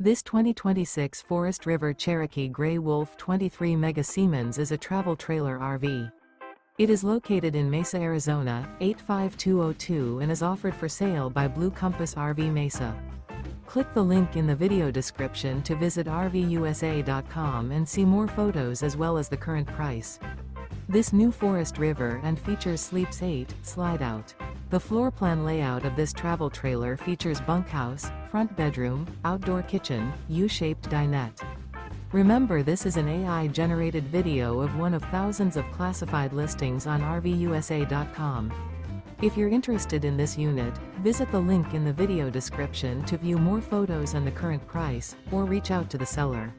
This 2026 Forest River Cherokee Grey Wolf 23 Mega Siemens is a travel trailer RV. It is located in Mesa, Arizona, 85202 and is offered for sale by Blue Compass RV Mesa. Click the link in the video description to visit RVUSA.com and see more photos as well as the current price. This new Forest River and features Sleeps 8, Slideout. The floor plan layout of this travel trailer features bunkhouse, front bedroom, outdoor kitchen, U-shaped dinette. Remember, this is an AI-generated video of one of thousands of classified listings on RVUSA.com. If you're interested in this unit, visit the link in the video description to view more photos and the current price, or reach out to the seller.